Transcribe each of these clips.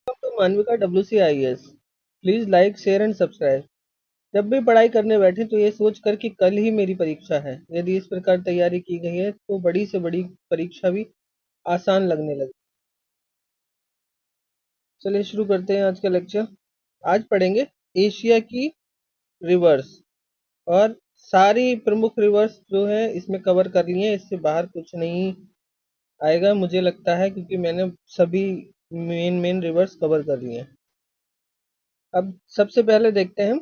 Welcome to Manavika WCIS। Please like share and subscribe. जब भी पढ़ाई करने बैठे तो ये सोच कर कि कल ही मेरी परीक्षा है। यदि इस प्रकार तैयारी की गई है तो बड़ी से बड़ी परीक्षा भी आसान लगने लगी। चलिए शुरू करते हैं आज का लेक्चर। आज पढ़ेंगे एशिया की रिवर्स, और सारी प्रमुख रिवर्स जो है इसमें कवर कर लिए हैं। इससे बाहर कुछ नहीं आएगा मुझे लगता है, क्योंकि मैंने सभी मेन मेन रिवर्स कवर कर लिए हैं। अब सबसे पहले देखते हैं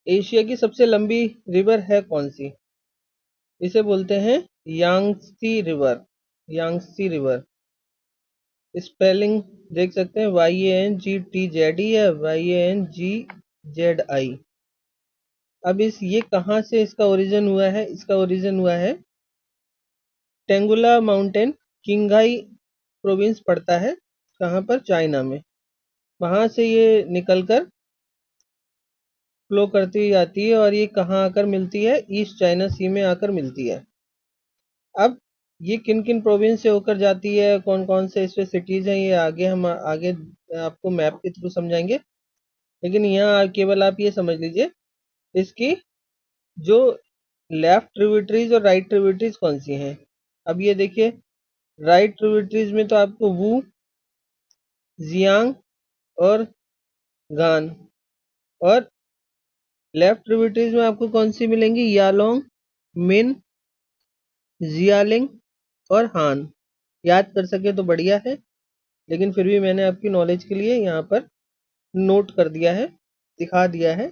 एशिया की सबसे लंबी रिवर है कौन सी। इसे बोलते हैं Yangtse river. Yangtse river spelling देख सकते हैं, YANGTZE या YANGZI। अब ये कहाँ से इसका ओरिजिन हुआ है? इसका ओरिजिन हुआ है टेंगुला माउंटेन, किंगाई प्रोविंस पड़ता है कहाँ पर? चाइना में। वहां से ये निकलकर फ्लो करती जाती है और ये कहाँ आकर मिलती है? ईस्ट चाइना सी में आकर मिलती है। अब ये किन किन प्रोविंस से होकर जाती है, कौन कौन से इसमें सिटीज हैं, ये आगे आपको मैप के थ्रू समझाएंगे। लेकिन यहाँ केवल आप ये समझ लीजिए इसकी जो लेफ्ट ट्रिब्यूटरीज और राइट ट्रिब्यूटरीज कौन सी हैं। अब ये देखिए, राइट ट्रिब्यूटरीज में तो आपको वू, जियांग और गान, और लेफ्ट ट्रिब्यूटरीज में आपको कौन सी मिलेंगी? यालोंग, मिन, जियालिंग और हान। याद कर सके तो बढ़िया है, लेकिन फिर भी मैंने आपकी नॉलेज के लिए यहाँ पर नोट कर दिया है, दिखा दिया है।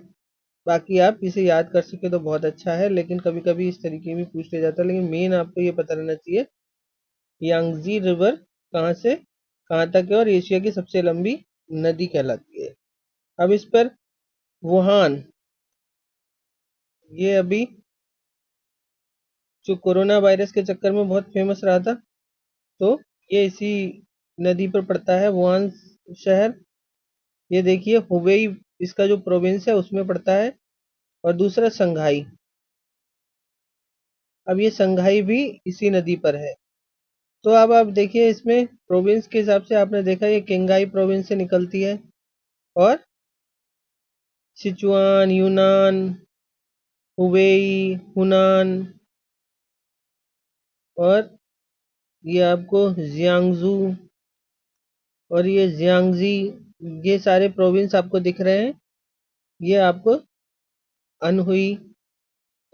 बाकी आप इसे याद कर सके तो बहुत अच्छा है, लेकिन कभी कभी इस तरीके में पूछ लिया जाता है। लेकिन मेन आपको ये पता रहना चाहिए यांगजी रिवर कहाँ से कहाँ तक है और एशिया की सबसे लंबी नदी कहलाती है। अब इस पर वुहान, ये अभी जो कोरोना वायरस के चक्कर में बहुत फेमस रहा था, तो ये इसी नदी पर पड़ता है वुहान शहर। ये देखिए हुबेई इसका जो प्रोविंस है उसमें पड़ता है, और दूसरा संघाई। अब ये संघाई भी इसी नदी पर है। तो अब आप देखिए इसमें प्रोविंस के हिसाब से आपने देखा ये किंगाई प्रोविंस से निकलती है, और सिचुआन, यूनान, हुबेई, हुनान, और ये आपको जियांगजू और ये जियांगजी, ये सारे प्रोविंस आपको दिख रहे हैं। ये आपको अनहुई,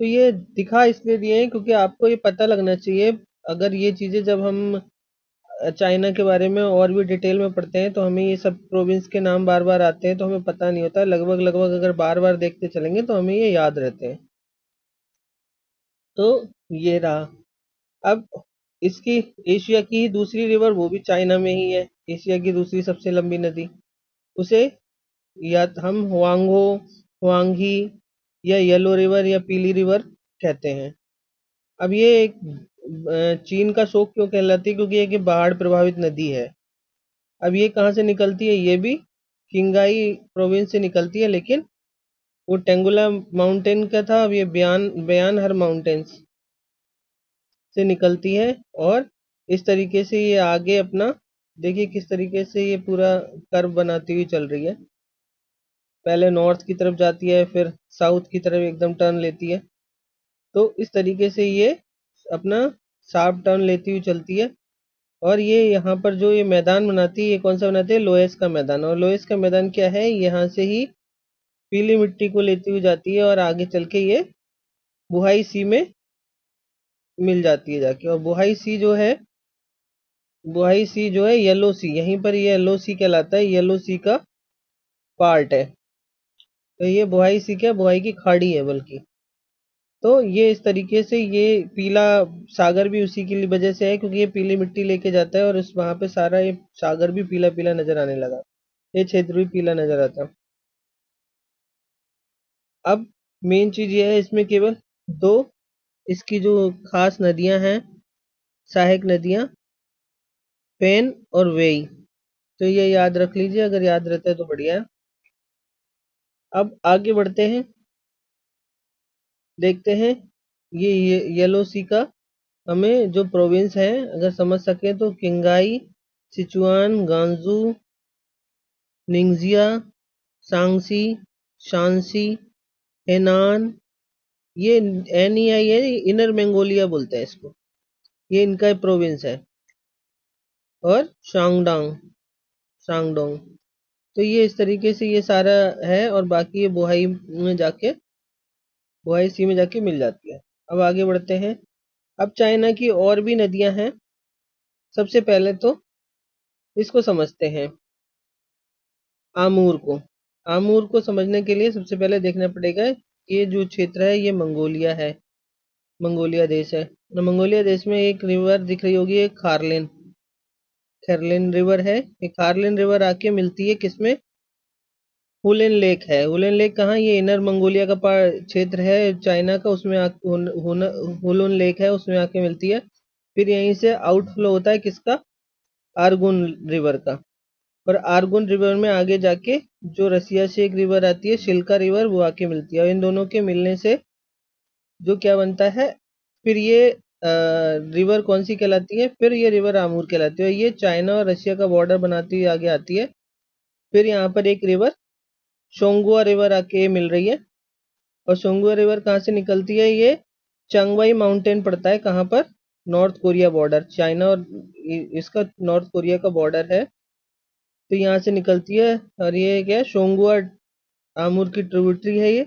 तो ये दिखा इसलिए दिए हैं क्योंकि आपको ये पता लगना चाहिए। अगर ये चीज़ें जब हम चाइना के बारे में और भी डिटेल में पढ़ते हैं तो हमें ये सब प्रोविंस के नाम बार बार आते हैं, तो हमें पता नहीं होता। लगभग लगभग अगर बार बार देखते चलेंगे तो हमें ये याद रहते हैं। तो ये रहा। अब इसकी एशिया की दूसरी रिवर, वो भी चाइना में ही है, एशिया की दूसरी सबसे लंबी नदी। उसे या हम हुआंगहो, हुआंगी या येलो रिवर या पीली रिवर कहते हैं। अब ये एक चीन का शोक क्यों कहलाती है? क्योंकि ये कि बाढ़ प्रभावित नदी है। अब ये कहाँ से निकलती है? ये भी किंगाई प्रोविंस से निकलती है, लेकिन वो टेंगुला माउंटेन का था। अब ये बयान हर माउंटेन्स से निकलती है, और इस तरीके से ये आगे अपना देखिए किस तरीके से ये पूरा कर्व बनाती हुई चल रही है। पहले नॉर्थ की तरफ जाती है, फिर साउथ की तरफ एकदम टर्न लेती है। तो इस तरीके से ये अपना शार्प टर्न लेती हुई चलती है। और ये यहाँ पर जो ये मैदान बनाती है, ये कौन सा बनाती है? लोएस का मैदान। और लोएस का मैदान क्या है? यहाँ से ही पीली मिट्टी को लेती हुई जाती है और आगे चल के ये बुहाई सी में मिल जाती है जाके। और बुहाई सी जो है येलो सी, यहीं पर ये येलो सी कहलाता है, येलो सी का पार्ट है। तो ये बुहाई सी क्या? बुहाई की खाड़ी है बल्कि। तो ये इस तरीके से ये पीला सागर भी उसी की वजह से है, क्योंकि ये पीली मिट्टी लेके जाता है और उस वहां पे सारा ये सागर भी पीला पीला नजर आने लगा। ये क्षेत्र भी पीला नजर आता। अब मेन चीज ये है, इसमें केवल दो इसकी जो खास नदियां हैं, सहायक नदियां, पेन और वेई। तो ये याद रख लीजिए, अगर याद रहता है तो बढ़िया है। अब आगे बढ़ते हैं, देखते हैं ये येलो सी का हमें जो प्रोविंस है अगर समझ सके तो किंगाई, सिचुआन, गांजू, निंगजिया, सांगसी, शांसी, हेनान, ये NEI है, इनर मंगोलिया बोलते हैं इसको, ये इनका प्रोविंस है। और शांगडोंग, शांगडोंग, तो ये इस तरीके से ये सारा है, और बाकी ये बोहाई सी में जाके मिल जाती है। अब आगे बढ़ते हैं। अब चाइना की और भी नदियां हैं। सबसे पहले तो इसको समझते हैं, आमूर को। आमूर को समझने के लिए सबसे पहले देखना पड़ेगा, ये जो क्षेत्र है ये मंगोलिया है, मंगोलिया देश है। तो मंगोलिया देश में एक रिवर दिख रही होगी, एक खारलिन, खरलिन रिवर है। ये खारलिन रिवर आके मिलती है किसमें, हुलेन लेक है। हुलेन लेक कहाँ, ये इनर मंगोलिया का क्षेत्र है चाइना का, उसमें हुलून लेक है, उसमें आके मिलती है। फिर यहीं से आउटफ्लो होता है किसका, आर्गुन रिवर का। और आर्गुन रिवर में आगे जाके जो रसिया से एक रिवर आती है, शिल्का रिवर, वो आके मिलती है। और इन दोनों के मिलने से जो क्या बनता है, फिर ये रिवर कौन सी कहलाती है, फिर ये रिवर आमूर कहलाती है। ये चाइना और रशिया का बॉर्डर बनाती हुई आगे आती है। फिर यहाँ पर एक रिवर शोंगुआ रिवर आके मिल रही है। और शोंगुआ रिवर कहाँ से निकलती है, ये चंगवाई माउंटेन पड़ता है कहाँ पर, नॉर्थ कोरिया बॉर्डर, चाइना और इसका नॉर्थ कोरिया का बॉर्डर है। तो यहाँ से निकलती है, और ये क्या है, शोंगुआ आमूर की ट्रिब्यूटरी है ये।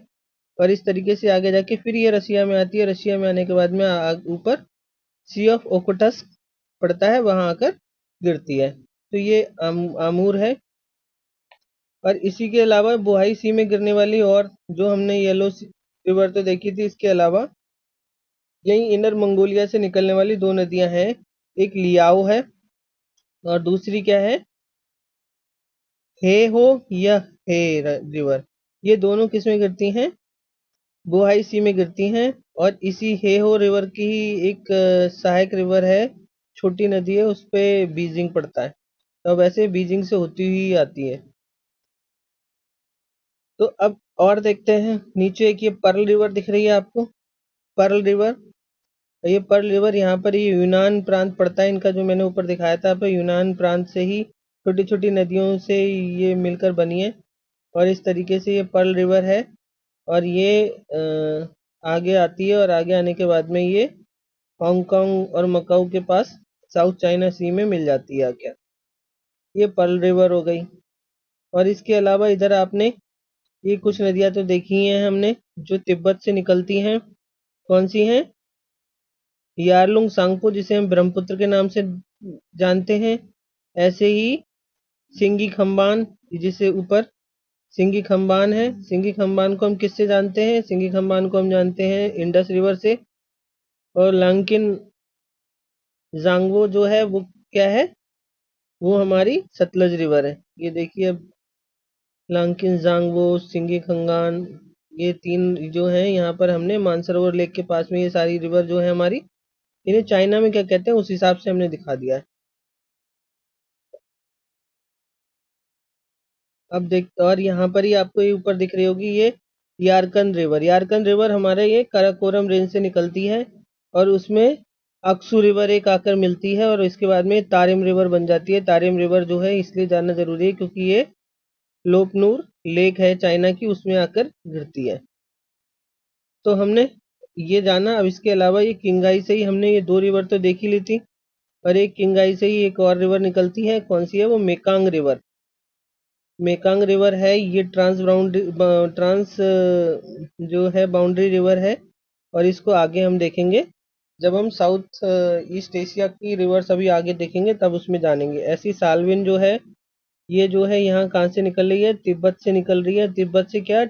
और इस तरीके से आगे जाके फिर ये रसिया में आती है। रसिया में आने के बाद में ऊपर सी ऑफ ओकोटस्क पड़ता है, वहां आकर गिरती है। तो ये आमूर है। और इसी के अलावा बोहाई सी में गिरने वाली, और जो हमने येलो रिवर तो देखी थी, इसके अलावा यही इनर मंगोलिया से निकलने वाली दो नदियां हैं। एक लियाओ है, और दूसरी क्या है, हे हो या हे रिवर। ये दोनों किस में गिरती हैं, बोहाई सी में गिरती हैं। और इसी हे हो रिवर की ही एक सहायक रिवर है, छोटी नदी है, उस पे बीजिंग पड़ता है। तो वैसे बीजिंग से होती हुई आती है। तो अब और देखते हैं नीचे, एक ये पर्ल रिवर दिख रही है आपको, पर्ल रिवर। ये पर्ल रिवर यहाँ पर ये यूनान प्रांत पड़ता है इनका, जो मैंने ऊपर दिखाया था आपको, यूनान प्रांत से ही छोटी छोटी नदियों से ये मिलकर बनी है। और इस तरीके से ये पर्ल रिवर है। और ये आगे आती है, और आगे आने के बाद में ये हांगकांग और मकाऊ के पास साउथ चाइना सी में मिल जाती है आके। ये पर्ल रिवर हो गई। और इसके अलावा इधर आपने ये कुछ नदियां तो देखी हैं हमने, जो तिब्बत से निकलती हैं। कौन सी हैं, यारलुंग सांगपो, जिसे हम ब्रह्मपुत्र के नाम से जानते हैं। ऐसे ही सिंगी खम्बान, जिसे ऊपर सिंगी खम्बान है। सिंगी खम्बान को हम किससे जानते हैं, सिंगी खम्बान को हम जानते हैं इंडस रिवर से। और लांकिन जांगवो जो है वो क्या है, वो हमारी सतलज रिवर है। ये देखिए अब, लांकिन जांगवो, सिंगी खंगान, ये तीन जो हैं, यहाँ पर हमने मानसरोवर लेक के पास में ये सारी रिवर जो है हमारी, इन्हें चाइना में क्या कहते हैं उस हिसाब से हमने दिखा दिया है। अब देख, और यहाँ पर ही आपको ये ऊपर दिख रही होगी ये यारकन रिवर। यारकन रिवर हमारे ये काराकोरम रेंज से निकलती है, और उसमें अक्सू रिवर एक आकर मिलती है, और इसके बाद में तारिम रिवर बन जाती है। तारिम रिवर जो है इसलिए जानना जरूरी है क्योंकि ये लोपनूर लेक है चाइना की, उसमें आकर गिरती है। तो हमने ये जाना। अब इसके अलावा ये किंगाई से ही हमने ये दो रिवर तो देख ही ली थी, और एक किंगाई से ही एक और रिवर निकलती है। कौन सी है वो, मेकांग रिवर। मेकांग रिवर है ये ट्रांस जो है बाउंड्री रिवर है। और इसको आगे हम देखेंगे, जब हम साउथ ईस्ट एशिया की रिवर्स अभी आगे देखेंगे तब उसमें जानेंगे। ऐसी साल्विन जो है, ये जो है यहाँ कहाँ से निकल रही है, तिब्बत से निकल रही है। तिब्बत से क्या,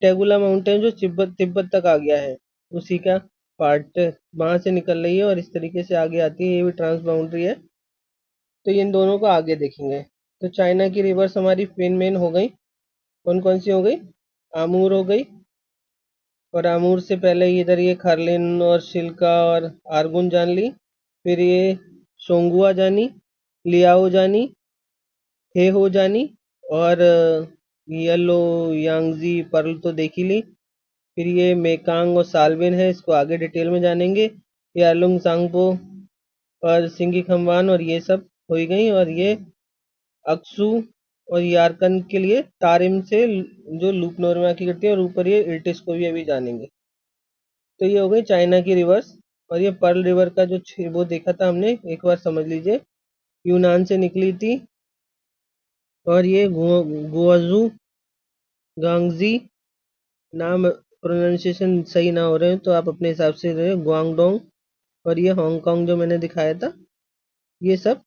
टेगुला माउंटेन जो तिब्बत तिब्बत तक आ गया है, उसी का पार्ट वहां से निकल रही है, और इस तरीके से आगे आती है। ये भी ट्रांस बाउंड्री है। तो इन दोनों को आगे देखेंगे। तो चाइना की रिवर्स हमारी मेन मेन हो गई। कौन कौन सी हो गई, आमूर हो गई, और आमूर से पहले इधर ये खारलिन और शिल्का और आर्गुन जान ली। फिर ये सोंगुआ जानी, लियाओ जानी, हे हो जानी, और येलो यांगजी पर्ल तो देख ही ली। फिर ये मेकांग और साल्विन है, इसको आगे डिटेल में जानेंगे। यारलुंग सांगपो और सिंगी खम्बान, और ये सब हो ही गई। और ये अक्सू और यारकन के लिए तारिम से जो लूप नोरमा की करती है, और ऊपर ये इर्टिस को भी अभी जानेंगे। तो ये हो गई चाइना की रिवर्स। और ये पर्ल रिवर का जो वो देखा था हमने, एक बार समझ लीजिए, यूनान से निकली थी। और ये गुआजू गांगजी, नाम प्रोनाउंसिएशन सही ना हो रहे हैं तो आप अपने हिसाब से रहे, गुआंगडोंग। और ये हांगकांग जो मैंने दिखाया था, ये सब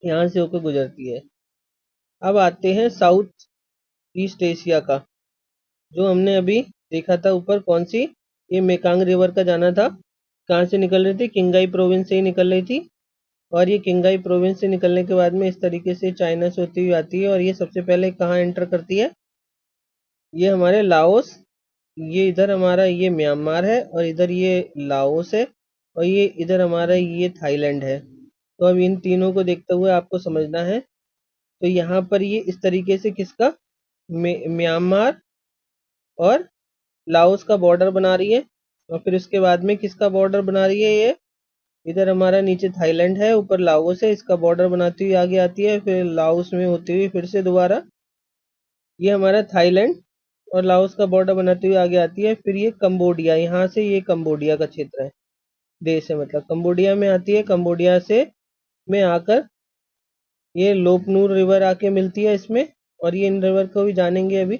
यहाँ से होकर गुजरती है। अब आते हैं साउथ ईस्ट एशिया का, जो हमने अभी देखा था ऊपर, कौन सी, ये मेकांग रिवर का जाना था। कहाँ से निकल रही थी? किंगाई प्रोविंस से ही निकल रही थी। और ये किंगाई प्रोविंस से निकलने के बाद में इस तरीके से चाइना से होती हुई आती है। और ये सबसे पहले कहाँ एंटर करती है? ये हमारे लाओस, ये इधर हमारा ये म्यांमार है, और इधर ये लाओस है, और ये इधर हमारा ये थाईलैंड है। तो अब इन तीनों को देखते हुए आपको समझना है। तो यहाँ पर ये इस तरीके से किसका, म्यांमार और लाओस का बॉर्डर बना रही है। और फिर उसके बाद में किसका बॉर्डर बना रही है? ये इधर हमारा नीचे थाईलैंड है, ऊपर लाओस है, इसका बॉर्डर बनाती हुई आगे आती है। फिर लाओस में होती हुई फिर से दोबारा ये हमारा थाईलैंड और लाओस का बॉर्डर बनाते हुए आगे आती है। फिर ये कंबोडिया, यहाँ से ये कंबोडिया का क्षेत्र है, देश है मतलब, कंबोडिया में आती है। कंबोडिया से में आकर ये लोपनूर रिवर आके मिलती है इसमें, और ये इन रिवर को भी जानेंगे अभी।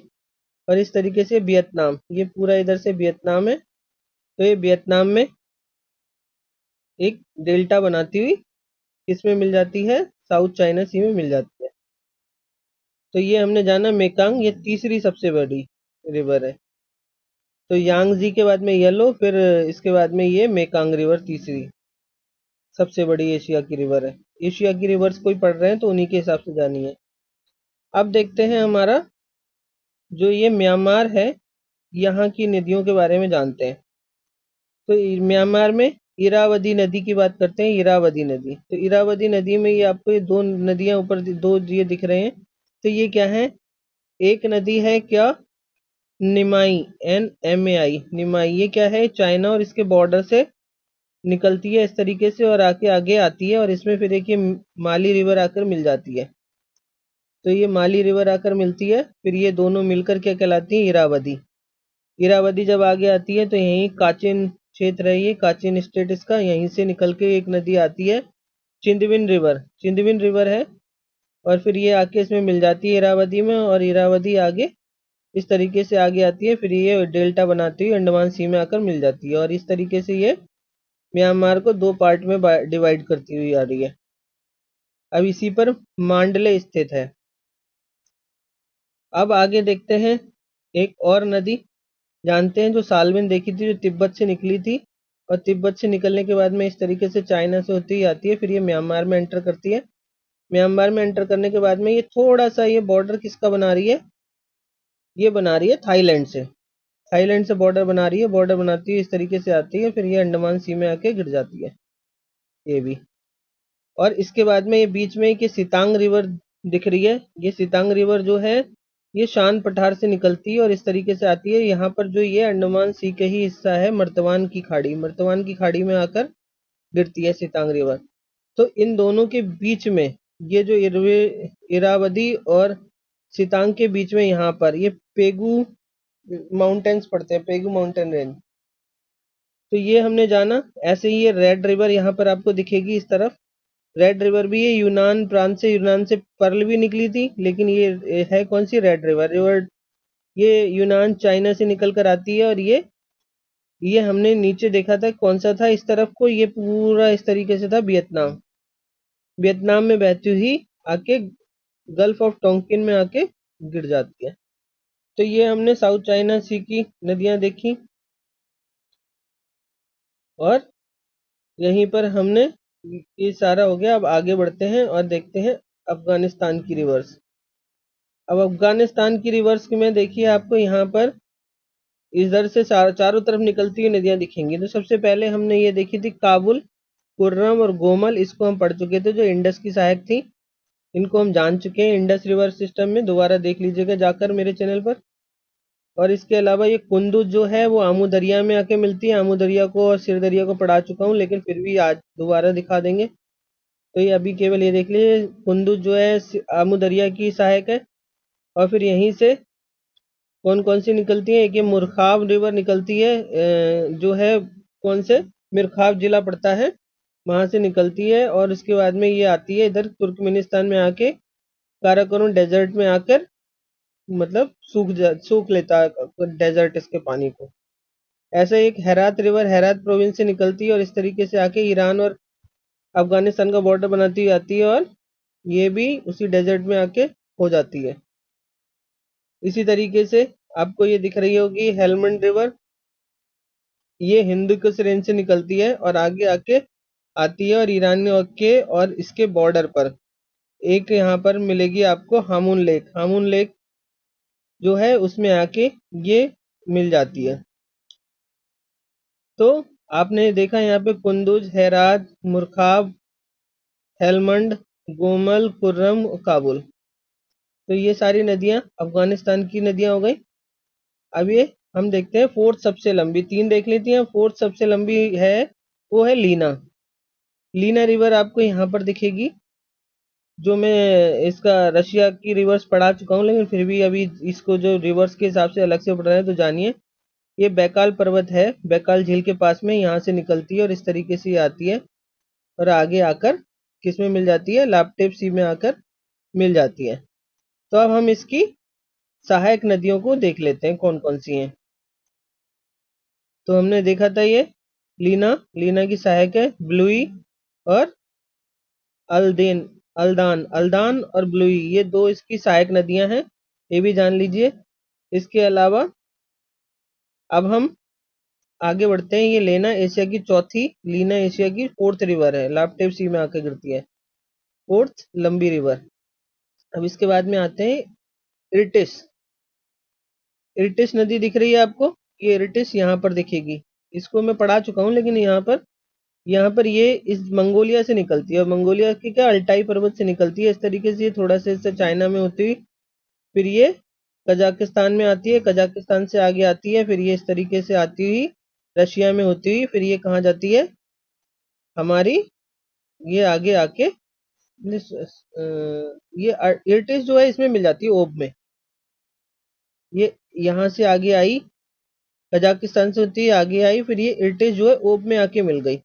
और इस तरीके से वियतनाम, ये पूरा इधर से वियतनाम है। तो ये वियतनाम में एक डेल्टा बनाती हुई किसमें मिल जाती है? साउथ चाइना सी में मिल जाती है। तो ये हमने जाना मेकांग, ये तीसरी सबसे बड़ी रिवर है। तो यांगजी के बाद में येलो, फिर इसके बाद में ये मेकांग रिवर तीसरी सबसे बड़ी एशिया की रिवर है। एशिया की रिवर्स कोई पढ़ रहे हैं तो उन्हीं के हिसाब से जानिए। अब देखते हैं हमारा जो ये म्यांमार है, यहाँ की नदियों के बारे में जानते हैं। तो म्यांमार में इरावदी नदी की बात करते हैं। इरावदी नदी, तो इरावदी नदी में ये आपको ये दो नदियां ऊपर दो ये दिख रहे हैं। तो ये क्या है? एक नदी है क्या, निमाई, NMAI, निमाई। ये क्या है? चाइना और इसके बॉर्डर से निकलती है इस तरीके से, और आके आगे आती है। और इसमें फिर देखिए माली रिवर आकर मिल जाती है। तो ये माली रिवर आकर मिलती है, फिर ये दोनों मिलकर क्या कहलाती है? इरावदी। इरावदी जब आगे आती है तो यहीं काचिन क्षेत्र है, ये काचिन स्टेट इसका, यहीं से निकल के एक नदी आती है, चिंदविन रिवर। चिंदविन रिवर है, और फिर ये आके इसमें मिल जाती है इरावदी में। और इरावदी आगे इस तरीके से आगे आती है, फिर ये डेल्टा बनाती हुई अंडमान सी में आकर मिल जाती है। और इस तरीके से ये म्यांमार को दो पार्ट में डिवाइड करती हुई आ रही है। अब इसी पर मांडले स्थित है। अब आगे देखते हैं एक और नदी जानते हैं, जो सालविन देखी थी, जो तिब्बत से निकली थी। और तिब्बत से निकलने के बाद में इस तरीके से चाइना से होती ही आती है, फिर ये म्यांमार में एंटर करती है। म्यांमार में एंटर करने के बाद में ये थोड़ा सा ये बॉर्डर किसका बना रही है? ये बना रही है थाईलैंड से। थाईलैंड से बॉर्डर बना रही है, बॉर्डर बनाती है इस तरीके से आती है, फिर ये अंडमान सी में आके गिर जाती है ये भी। और इसके बाद में ये बीच में एक ये सितांग रिवर दिख रही है। ये सितांग रिवर जो है, ये शान पठार से निकलती है और इस तरीके से आती है। यहाँ पर जो ये अंडमान सी का ही हिस्सा है, मर्तवान की खाड़ी, मर्तवान की खाड़ी में आकर गिरती है सितांग रिवर। तो इन दोनों के बीच में ये जो इरावदी और सितांग के बीच में यहाँ पर ये पेगू माउंटेन्स पड़ते हैं, पेगू माउंटेन रेंज। तो ये हमने जाना। ऐसे ही ये रेड रिवर यहाँ पर आपको दिखेगी इस तरफ। रेड रिवर भी ये यूनान प्रांत से, यूनान से पर्ल भी निकली थी, लेकिन ये है कौन सी? Red river. रिवर ये यूनान चाइना से निकल कर आती है। और ये हमने नीचे देखा था कौन सा था इस तरफ को, ये पूरा इस तरीके से था वियतनाम। वियतनाम में बहती हुई आके गल्फ ऑफ टोंकिन में आके गिर जाती है। तो ये हमने साउथ चाइना सी की नदियां देखी। और यहीं पर हमने ये सारा हो गया। अब आगे बढ़ते हैं और देखते हैं अफगानिस्तान की रिवर्स। अब अफगानिस्तान की रिवर्स में देखिए आपको यहाँ पर इधर से चारों तरफ निकलती हुई नदियां दिखेंगी। तो सबसे पहले हमने ये देखी थी काबुल, कुर्रम और गोमल, इसको हम पढ़ चुके थे, जो इंडस की सहायक थी। इनको हम जान चुके हैं इंडस रिवर सिस्टम में, दोबारा देख लीजिएगा जाकर मेरे चैनल पर। और इसके अलावा ये कुंदुज जो है वो आमू दरिया में आके मिलती है। आमू दरिया को और सिर दरिया को पढ़ा चुका हूँ, लेकिन फिर भी आज दोबारा दिखा देंगे। तो ये अभी केवल ये देख लीजिए, कुंदुज जो है आमू दरिया की सहायक है। और फिर यहीं से कौन कौन सी निकलती है, एक ये मुरखाब रिवर निकलती है, जो है कौन से मिरखाब जिला पड़ता है, वहां से निकलती है। और उसके बाद में ये आती है इधर तुर्कमेनिस्तान में आके काराकोरम डेजर्ट में आकर मतलब सूख लेता है डेजर्ट इसके पानी को। ऐसे एक हेरात रिवर हेरात प्रोविंस से निकलती है और इस तरीके से आके ईरान और अफगानिस्तान का बॉर्डर बनाती हुई आती है, और ये भी उसी डेजर्ट में आके हो जाती है। इसी तरीके से आपको ये दिख रही होगी हेलमंड रिवर, ये हिंद कुश रेंज से निकलती है और आगे आके आती है और ईरान के और इसके बॉर्डर पर एक यहाँ पर मिलेगी आपको हामून लेक। हामून लेक जो है उसमें आके ये मिल जाती है। तो आपने देखा यहाँ पे कुंदुज, हेरात, मुरखाब, हेलमंड, गोमल, खुर्रम, काबुल। तो ये सारी नदियां अफगानिस्तान की नदियां हो गई। अब ये हम देखते हैं फोर्थ सबसे लंबी, तीन देख लेती हैं। फोर्थ सबसे लंबी है वो है लीना। लीना रिवर आपको यहाँ पर दिखेगी, जो मैं इसका रशिया की रिवर्स पढ़ा चुका हूँ, लेकिन फिर भी अभी इसको जो रिवर्स के हिसाब से अलग से पढ़ रहे हैं तो जानिए। ये बैकाल पर्वत है, बैकाल झील के पास में यहाँ से निकलती है और इस तरीके से ये आती है और आगे आकर किस में मिल जाती है, लापटेप सी में आकर मिल जाती है। तो अब हम इसकी सहायक नदियों को देख लेते हैं कौन कौन सी हैं। तो हमने देखा था ये लीना, लीना की सहायक है ब्लूई और अल्देन, अल्दान, अल्दान और ब्लूई, ये दो इसकी सहायक नदियां हैं, ये भी जान लीजिए। इसके अलावा अब हम आगे बढ़ते हैं। ये लेना एशिया की चौथी, लीना एशिया की फोर्थ रिवर है, लापटेप सी में आकर गिरती है, फोर्थ लंबी रिवर। अब इसके बाद में आते हैं इरिटिस। इरिटिस नदी दिख रही है आपको, ये इरिटिस यहाँ पर दिखेगी। इसको मैं पढ़ा चुका हूँ, लेकिन यहाँ पर ये इस मंगोलिया से निकलती है और मंगोलिया की क्या अल्टाई पर्वत से निकलती है। इस तरीके से ये थोड़ा सा इससे चाइना में होती हुई फिर ये कजाकिस्तान में आती है, कजाकिस्तान से आगे आती है, फिर ये इस तरीके से आती हुई रशिया में होती हुई फिर ये कहाँ जाती है हमारी, ये आगे आके ये इर्टिस जो है इसमें मिल जाती है ओब में। ये यहाँ से आगे आई, कजाकिस्तान से होती है आगे आई, फिर ये इर्टिस जो है ओब में आके मिल गई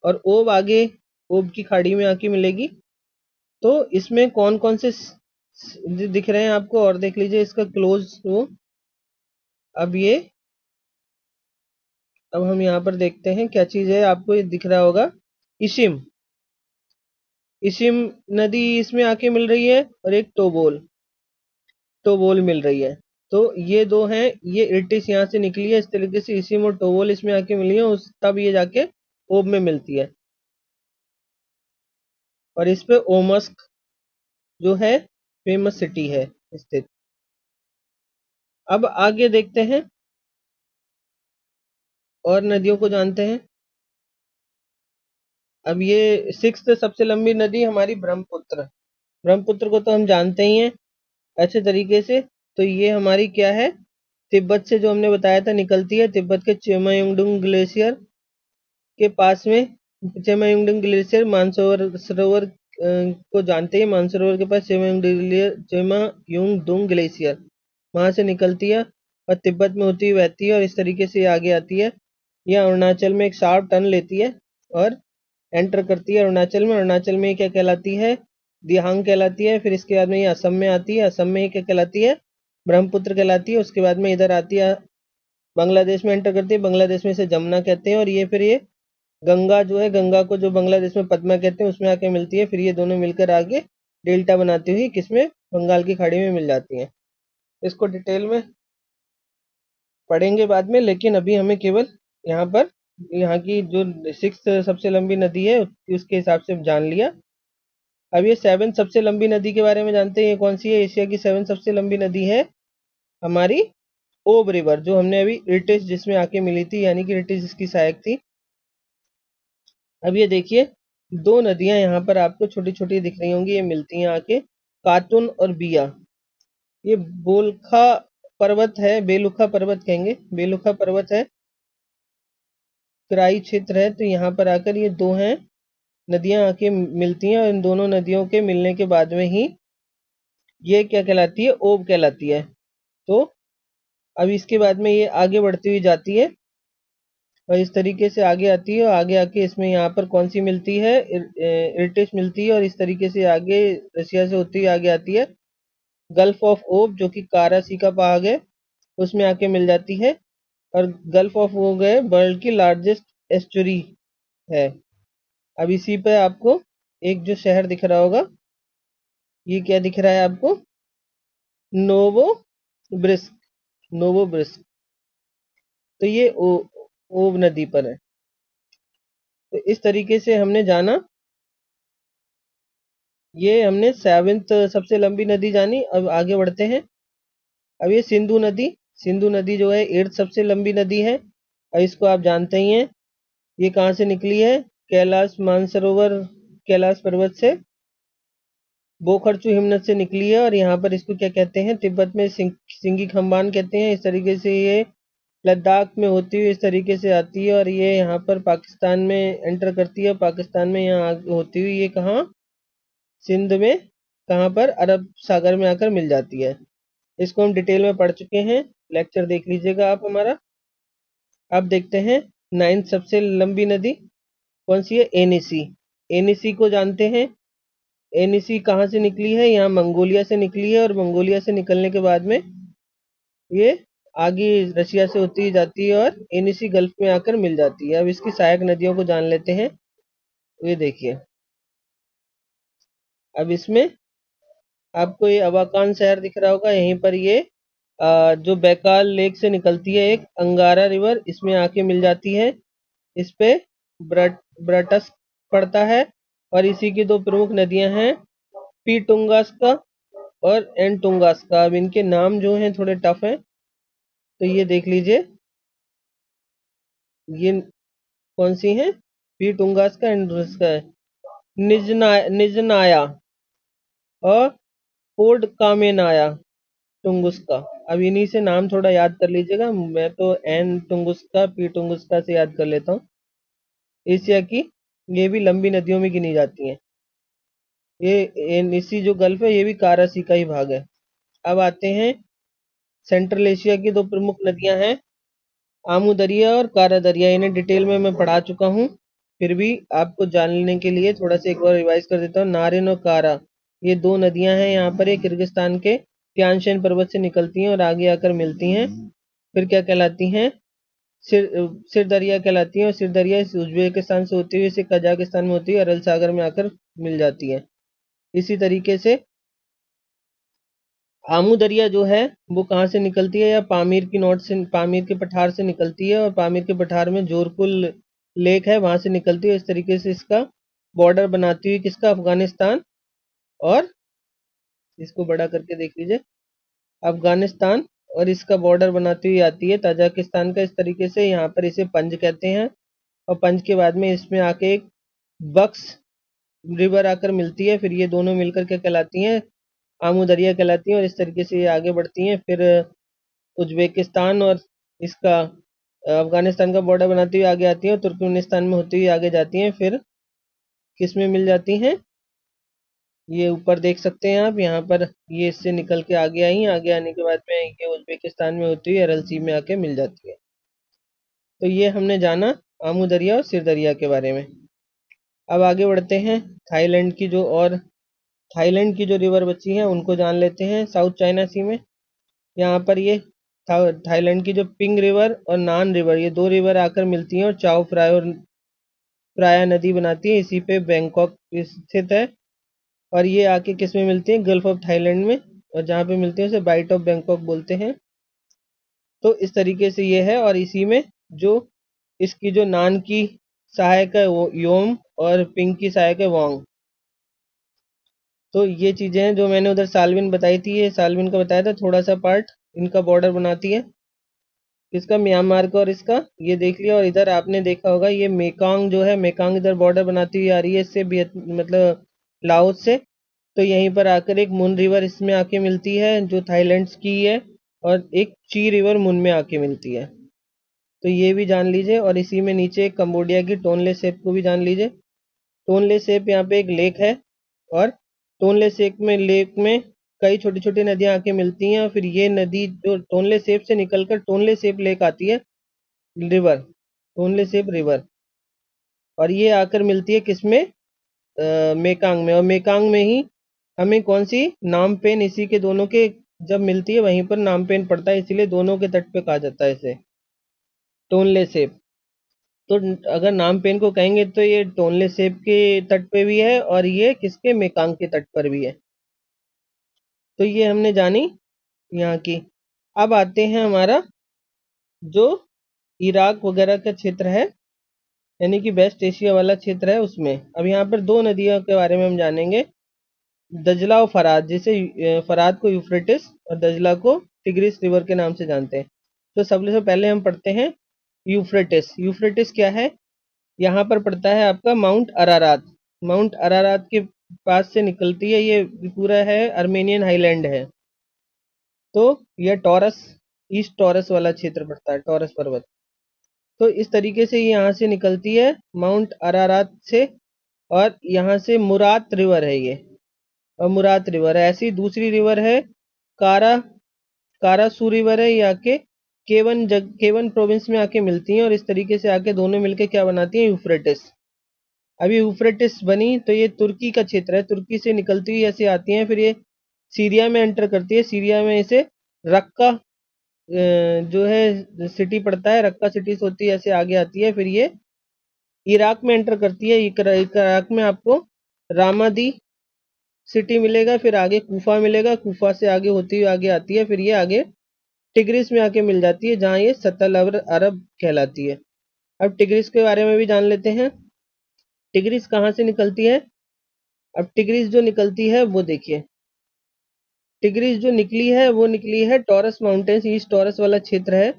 और ओब आगे ओब की खाड़ी में आके मिलेगी। तो इसमें कौन कौन से दिख रहे हैं आपको, और देख लीजिए इसका क्लोज वो। अब ये अब हम यहाँ पर देखते हैं क्या चीज है, आपको ये दिख रहा होगा इशिम, इशिम नदी इसमें आके मिल रही है और एक टोबोल, टोबोल मिल रही है। तो ये दो हैं, ये इर्टिस यहाँ से निकली है, इस तरीके से इशिम और टोबोल इसमें आके मिली है, उस तब ये जाके ओब में मिलती है। और इस पे ओमस्क जो है फेमस सिटी है स्थित। अब आगे देखते हैं और नदियों को जानते हैं। अब ये सिक्स्थ सबसे लंबी नदी हमारी ब्रह्मपुत्र, ब्रह्मपुत्र को तो हम जानते ही हैं अच्छे तरीके से। तो ये हमारी क्या है, तिब्बत से जो हमने बताया था निकलती है, तिब्बत के चेमायुंगडुंग ग्लेशियर के पास में। चेमायुंगडुंग ग्लेशियर मानसरोवर सरोवर को जानते हैं, मानसरोवर के पास चेमायुंगडुंग ग्लेशियर वहां से निकलती है और तिब्बत में होती हुई बहती है और इस तरीके से आगे आती है। यह अरुणाचल में एक शार्प टर्न लेती है और एंटर करती है अरुणाचल में। अरुणाचल में क्या कहलाती है, दिहांग कहलाती है। फिर इसके बाद में ये असम में आती है, असम में क्या कहलाती है, ब्रह्मपुत्र कहलाती है। उसके बाद में इधर आती है, बांग्लादेश में एंटर करती है, बांग्लादेश में इसे जमुना कहते हैं। और ये फिर ये गंगा जो है, गंगा को जो बांग्लादेश में पद्मा कहते हैं उसमें आके मिलती है। फिर ये दोनों मिलकर आगे डेल्टा बनाती हुई किसमें, बंगाल की खाड़ी में मिल जाती है। इसको डिटेल में पढ़ेंगे बाद में, लेकिन अभी हमें केवल यहाँ पर यहाँ की जो सिक्स सबसे लंबी नदी है उसके हिसाब से जान लिया। अब ये सेवन सबसे लंबी नदी के बारे में जानते हैं, ये कौन सी है। एशिया की सेवन सबसे लंबी नदी है हमारी ओब रिवर, जो हमने अभी इर्टिस जिसमें आके मिली थी, यानी कि इर्टिस इसकी सहायक थी। अब ये देखिए दो नदियां यहाँ पर आपको छोटी छोटी दिख रही होंगी, ये मिलती हैं आके, कातुन और बिया। ये बोलखा पर्वत है, बेलुखा पर्वत कहेंगे, बेलुखा पर्वत है, तराई क्षेत्र है। तो यहाँ पर आकर ये दो हैं नदियां आके मिलती हैं और इन दोनों नदियों के मिलने के बाद में ही ये क्या कहलाती है, ओब कहलाती है। तो अब इसके बाद में ये आगे बढ़ती हुई जाती है और इस तरीके से आगे आती है और आगे आके इसमें यहाँ पर कौन सी मिलती है, इर्टिश मिलती है और इस तरीके से आगे रशिया से होती हुई आगे आती है गल्फ ऑफ ओब, जो कि कारा सी का भाग है, उसमें आके मिल जाती है। और गल्फ ऑफ ओब है वर्ल्ड की लार्जेस्ट एस्चुरी है। अब इसी पे आपको एक जो शहर दिख रहा होगा, ये क्या दिख रहा है आपको, नोवो ब्रिस्क। तो ये ओब नदी पर है। तो इस तरीके से हमने जाना, ये हमने सेवेंथ सबसे लंबी नदी जानी। अब आगे बढ़ते हैं। अब ये सिंधु नदी जो है एट्थ सबसे लंबी नदी है और इसको आप जानते ही हैं। ये कहाँ से निकली है, कैलाश मानसरोवर, कैलाश पर्वत से, बोखरचू हिमनद से निकली है। और यहाँ पर इसको क्या कहते हैं, तिब्बत में सिंगी खम्बान कहते हैं। इस तरीके से ये लद्दाख में होती हुई इस तरीके से आती है और ये यहाँ पर पाकिस्तान में एंटर करती है। पाकिस्तान में यहाँ होती हुई ये कहाँ, सिंध में, कहाँ पर, अरब सागर में आकर मिल जाती है। इसको हम डिटेल में पढ़ चुके हैं, लेक्चर देख लीजिएगा आप हमारा। अब देखते हैं नाइन्थ सबसे लंबी नदी कौन सी है, एनिसी। एनिसी को जानते हैं। एनिसी कहाँ से निकली है, यहाँ मंगोलिया से निकली है और मंगोलिया से निकलने के बाद में ये आगे रशिया से होती जाती है और एनिसी गल्फ में आकर मिल जाती है। अब इसकी सहायक नदियों को जान लेते हैं। ये देखिए, अब इसमें आपको ये अवाकान शहर दिख रहा होगा, यहीं पर ये जो बैकाल लेक से निकलती है एक अंगारा रिवर, इसमें आके मिल जाती है। इस पे ब्रटस पड़ता है और इसी की दो प्रमुख नदियां हैं, पी टुंगास्का और एन टुंगास्का। अब इनके नाम जो हैं थोड़े टफ हैं, तो ये देख लीजिए, ये कौन सी हैं, पी टुंगास्का एंड टुंगास्का है, निजनाया और पोर्ट कामेनाया टुंगुस्का। अब इन्हीं से नाम थोड़ा याद कर लीजिएगा, मैं तो एन टुंगुस्का, पी टुंगुस्का से याद कर लेता हूँ। एशिया की ये भी लंबी नदियों में गिनी जाती हैं। ये इसी जो गल्फ है ये भी कारासी का ही भाग है। अब आते हैं, सेंट्रल एशिया की दो प्रमुख नदियां हैं, आमू दरिया और कारा दरिया। इन्हें डिटेल में मैं पढ़ा चुका हूँ, फिर भी आपको जानने के लिए थोड़ा सा एक बार रिवाइज कर देता हूँ। नारिन और कारा, ये दो नदियां हैं यहाँ पर, ये किर्गिस्तान के त्यानशेन पर्वत से निकलती हैं और आगे आकर मिलती हैं। फिर क्या कहलाती हैं, सिर सिर दरिया कहलाती हैं और सिर दरिया इस उज्बेकिस्तान से होती हुई इसे कजाकिस्तान में होती है, अरल सागर में आकर मिल जाती है। इसी तरीके से आमू दरिया जो है वो कहाँ से निकलती है, या पामीर की नोट से, पामीर के पठार से निकलती है और पामीर के पठार में जोरकुल लेक है, वहां से निकलती है। इस तरीके से इसका बॉर्डर बनाती हुई किसका, अफगानिस्तान, और इसको बड़ा करके देख लीजिए, अफगानिस्तान, और इसका बॉर्डर बनाती हुई आती है ताजिकिस्तान का। इस तरीके से यहाँ पर इसे पंज कहते हैं और पंज के बाद में इसमें आके एक बक्स रिवर आकर मिलती है। फिर ये दोनों मिलकर क्या कहलाती हैं, आमू दरिया कहलाती हैं और इस तरीके से ये आगे बढ़ती हैं। फिर उज्बेकिस्तान और इसका अफगानिस्तान का बॉर्डर बनाती हुई आगे आती हैं और तुर्कमेनिस्तान में होती हुई आगे जाती हैं। फिर किस में मिल जाती हैं, ये ऊपर देख सकते हैं आप, यहाँ पर ये इससे निकल के आगे आई, आगे आने के बाद में ये उज्बेकिस्तान में होती हुई अरल सी में आके मिल जाती है। तो ये हमने जाना आमू दरिया और सिर दरिया के बारे में। अब आगे बढ़ते हैं, थाईलैंड की जो, और थाईलैंड की जो रिवर बची हैं उनको जान लेते हैं। साउथ चाइना सी में यहाँ पर ये थाईलैंड की जो पिंग रिवर और नान रिवर, ये दो रिवर आकर मिलती हैं और चाओ फ्राया और प्राया नदी बनाती है। इसी पे बैंकॉक स्थित है और ये आके किस में मिलती है, गल्फ ऑफ थाईलैंड में, और जहाँ पे मिलती है उसे बाइट ऑफ बैंकॉक बोलते हैं। तो इस तरीके से ये है, और इसी में जो इसकी जो नान की सहायक है वो योम और पिंक की सहायक है वांग। तो ये चीजें हैं जो मैंने उधर सालविन बताई थी, ये सालविन का बताया था थोड़ा सा पार्ट, इनका बॉर्डर बनाती है इसका म्यांमार का और इसका, ये देख लिया। और इधर आपने देखा होगा ये मेकांग जो है, मेकांग इधर बॉर्डर बनाती हुई आ रही है इससे, मतलब लाओस से। तो यहीं पर आकर एक मुन रिवर इसमें आके मिलती है जो थाईलैंड की है, और एक ची रिवर मुन में आके मिलती है। तो ये भी जान लीजिए, और इसी में नीचे कंबोडिया की टोनले सेप को भी जान लीजिए। टोनले सेप यहाँ पे एक लेक है, और टोनले लेक में कई छोटी छोटी नदियां आके मिलती हैं, और फिर ये नदी जो टोनले सेप से निकलकर टोनले सेप लेक आती है, रिवर, टोनले सेप रिवर, और ये आकर मिलती है किसमें, मेकांग में, और मेकांग में ही हमें कौन सी, नामपेन, इसी के दोनों के जब मिलती है वहीं पर नामपेन पड़ता है, इसीलिए दोनों के तट पे कहा जाता है इसे टोनले सेप। तो अगर नामपेन को कहेंगे तो ये टोनले सेप के तट पे भी है, और ये किसके, मेकांग के तट पर भी है। तो ये हमने जानी यहाँ की। अब आते हैं हमारा जो इराक वगैरह का क्षेत्र है, यानी कि वेस्ट एशिया वाला क्षेत्र है, उसमें अब यहाँ पर दो नदियों के बारे में हम जानेंगे, दजला और फरात, जिसे फरात को यूफ्रेटिस और दजला को टिग्रिस रिवर के नाम से जानते हैं। तो सबसे पहले हम पढ़ते हैं यूफ्रेटिस। यूफ्रेटिस क्या है, यहाँ पर पड़ता है आपका माउंट अरारात। माउंट अरारात के पास से निकलती है, ये पूरा है अर्मेनियन हाईलैंड है। तो यह टॉरस, ईस्ट टॉरस वाला क्षेत्र पड़ता है, टॉरस पर्वत। तो इस तरीके से यहाँ से निकलती है माउंट अरारात से, और यहाँ से मुरात रिवर है ये, और मुरात रिवर है। ऐसी दूसरी रिवर है कारा, कारासू रिवर है, ये आके केवन प्रोविंस में आके मिलती हैं, और इस तरीके से आके दोनों मिलके क्या बनाती हैं, यूफ्रेटिस। अभी यूफ्रेटिस बनी तो ये तुर्की का क्षेत्र है, तुर्की से निकलती हुई ऐसे आती हैं, फिर ये सीरिया में एंटर करती है, सीरिया में इसे रक्का जो है सिटी पड़ता है, रक्का सिटी से होती है ऐसे आगे आती है, फिर ये इराक में एंटर करती है। इराक में आपको रामादी सिटी मिलेगा, फिर आगे कूफा मिलेगा, कूफा से आगे होती हुई आगे आती है, फिर ये आगे टिग्रिस में आके मिल जाती है, जहाँ ये सतल अरब कहलाती है। अब टिग्रिस के बारे में भी जान लेते हैं। टिग्रिस कहाँ से निकलती है, अब टिग्रिस जो निकलती है वो देखिए, टिग्रिस जो निकली है वो निकली है टॉरस माउंटेन्स, ईस्ट टॉरस वाला क्षेत्र है,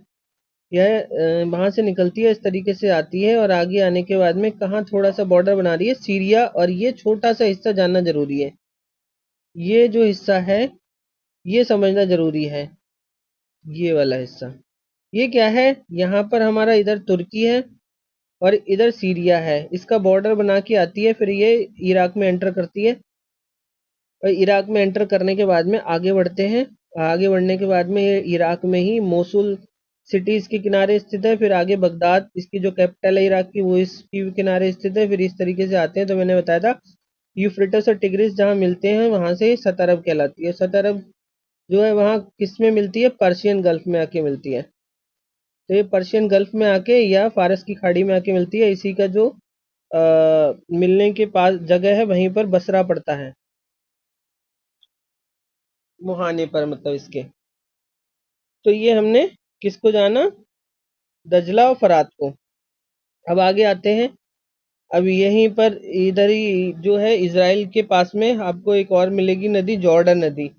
यह वहां से निकलती है, इस तरीके से आती है, और आगे आने के बाद में कहाँ थोड़ा सा बॉर्डर बना रही है, सीरिया, और ये छोटा सा हिस्सा जानना जरूरी है, ये जो हिस्सा है ये समझना जरूरी है, ये वाला हिस्सा, ये क्या है, यहाँ पर हमारा इधर तुर्की है और इधर सीरिया है, इसका बॉर्डर बना के आती है, फिर ये इराक में एंटर करती है, और इराक में एंटर करने के बाद में आगे बढ़ते हैं। आगे बढ़ने के बाद में ये इराक में ही मोसुल सिटी इसके किनारे स्थित है, फिर आगे बगदाद, इसकी जो कैपिटल है इराक की, वो इसकी किनारे स्थित है, फिर इस तरीके से आते हैं। तो मैंने बताया था यूफ्रेटस और टिग्रिस जहाँ मिलते हैं वहां से सत अरब कहलाती है। सत अरब जो है वहाँ किस में मिलती है, पर्शियन गल्फ में आके मिलती है। तो ये पर्शियन गल्फ में आके या फारस की खाड़ी में आके मिलती है, इसी का जो मिलने के पास जगह है वहीं पर बसरा पड़ता है, मुहाने पर मतलब इसके। तो ये हमने किसको जाना, दजला और फरात को। अब आगे आते हैं, अब यहीं पर इधर ही जो है इजराइल के पास में आपको एक और मिलेगी नदी, जॉर्डन नदी,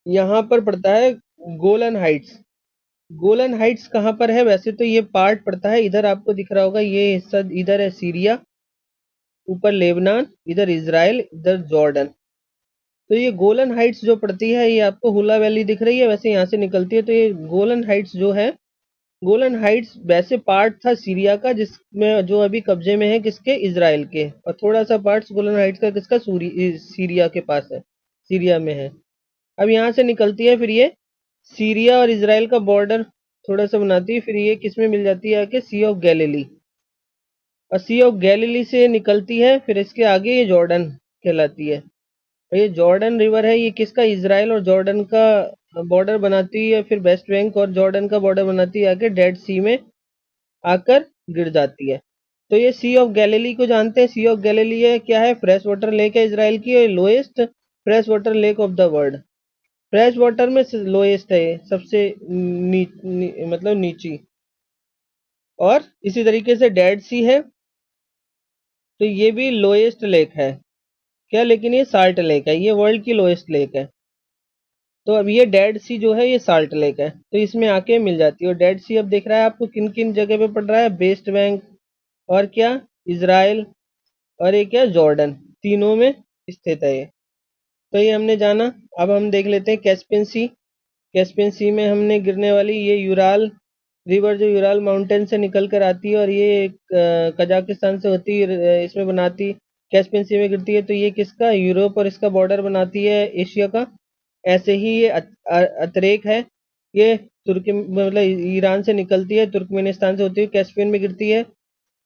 यहाँ पर पड़ता है गोलन हाइट्स। गोलन हाइट्स कहाँ पर है, वैसे तो ये पार्ट पड़ता है इधर, आपको दिख रहा होगा ये हिस्सा, इधर है सीरिया, ऊपर लेबनान, इधर इजराइल, इधर जॉर्डन। तो ये गोलन हाइट्स जो पड़ती है ये आपको हुला वैली दिख रही है, वैसे यहाँ से निकलती है। तो ये गोलन हाइट्स जो है, गोलन हाइट्स वैसे पार्ट था सीरिया का, जिसमें जो अभी कब्जे में है किसके, इजराइल के, और थोड़ा सा पार्ट गोलन हाइट्स का किसका, सीरिया के पास है, सीरिया में है। अब यहाँ से निकलती है, फिर ये सीरिया और इजराइल का बॉर्डर थोड़ा सा बनाती है, फिर ये किसमें मिल जाती है आके, सी ऑफ गैलिली, और सी ऑफ गैलिली से निकलती है, फिर इसके आगे ये जॉर्डन कहलाती है। और ये जॉर्डन रिवर है, ये किसका, इजराइल और जॉर्डन का बॉर्डर बनाती है, फिर वेस्ट बैंक और जॉर्डन का बॉर्डर बनाती है, आके डेड सी में आकर गिर जाती है। तो ये सी ऑफ गैलिली को जानते हैं, सी ऑफ गैलिली है क्या है, फ्रेश वाटर लेक है इजराइल की, और lowest fresh water lake of the world. Fresh water में लोएस्ट है ये, सबसे मतलब नीची। और इसी तरीके से डेड सी है, तो ये भी लोएस्ट लेक है क्या, लेकिन ये साल्ट लेक है, ये वर्ल्ड की लोएस्ट लेक है। तो अब ये डेड सी जो है ये साल्ट लेक है, तो इसमें आके मिल जाती है। और डेड सी अब देख रहा है आपको किन किन जगह पे पड़ रहा है, वेस्ट बैंक, और क्या, इजराइल, और ये क्या, जॉर्डन, तीनों में स्थित है ये। तो ये हमने जाना। अब हम देख लेते हैं कैस्पियन सी। कैस्पियन सी में हमने गिरने वाली ये यूराल रिवर जो यूराल माउंटेन से निकल कर आती है और ये कजाकिस्तान से होती है, इसमें बनाती कैस्पियन सी में गिरती है, तो ये किसका यूरोप और इसका बॉर्डर बनाती है एशिया का। ऐसे ही ये अतरेक है, ये तुर्की मतलब ईरान से निकलती है, तुर्कमेनिस्तान से होती है, कैस्पियन में गिरती है।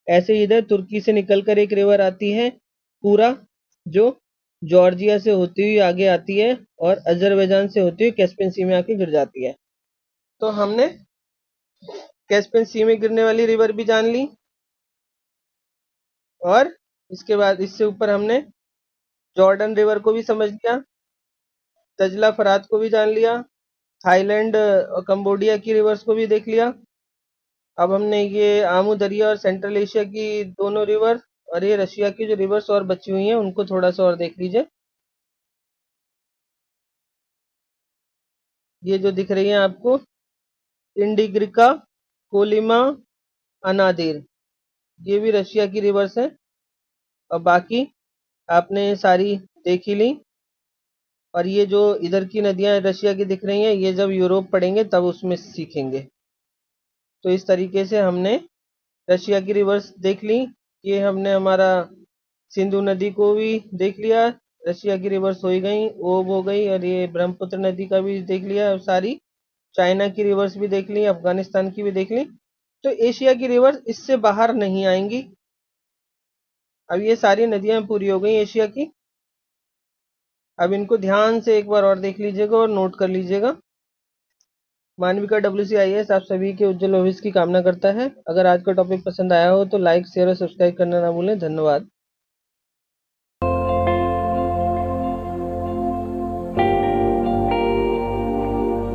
ऐसे ही इधर तुर्की से निकलकर एक रिवर आती है पूरा, जो जॉर्जिया से होती हुई आगे आती है और अजरबैजान से होती हुई कैस्पियन सी में आके गिर जाती है। तो हमने कैस्पियन सी में गिरने वाली रिवर भी जान ली, और इसके बाद इससे ऊपर हमने जॉर्डन रिवर को भी समझ लिया, दजला फरात को भी जान लिया, थाईलैंड और कंबोडिया की रिवर्स को भी देख लिया। अब हमने ये आमू दरिया और सेंट्रल एशिया की दोनों रिवर और ये रशिया की जो रिवर्स और बची हुई हैं उनको थोड़ा सा और देख लीजिए। ये जो दिख रही है आपको, इंडिग्रिका, कोलिमा, अनादिर, ये भी रशिया की रिवर्स है। और बाकी आपने सारी देख ही ली। और ये जो इधर की नदियां रशिया की दिख रही हैं, ये जब यूरोप पढ़ेंगे तब उसमें सीखेंगे। तो इस तरीके से हमने रशिया की रिवर्स देख ली। ये हमने हमारा सिंधु नदी को भी देख लिया, रशिया की रिवर्स हो ही गई, ओब हो गई, और ये ब्रह्मपुत्र नदी का भी देख लिया सारी। चाइना की रिवर्स भी देख ली, अफगानिस्तान की भी देख ली। तो एशिया की रिवर्स इससे बाहर नहीं आएंगी। अब ये सारी नदियां पूरी हो गई एशिया की। अब इनको ध्यान से एक बार और देख लीजिएगा और नोट कर लीजिएगा। मानविका WCIS आप सभी के उज्जवल भविष्य की कामना करता है। अगर आज का टॉपिक पसंद आया हो तो लाइक शेयर और सब्सक्राइब करना ना भूलें। धन्यवाद।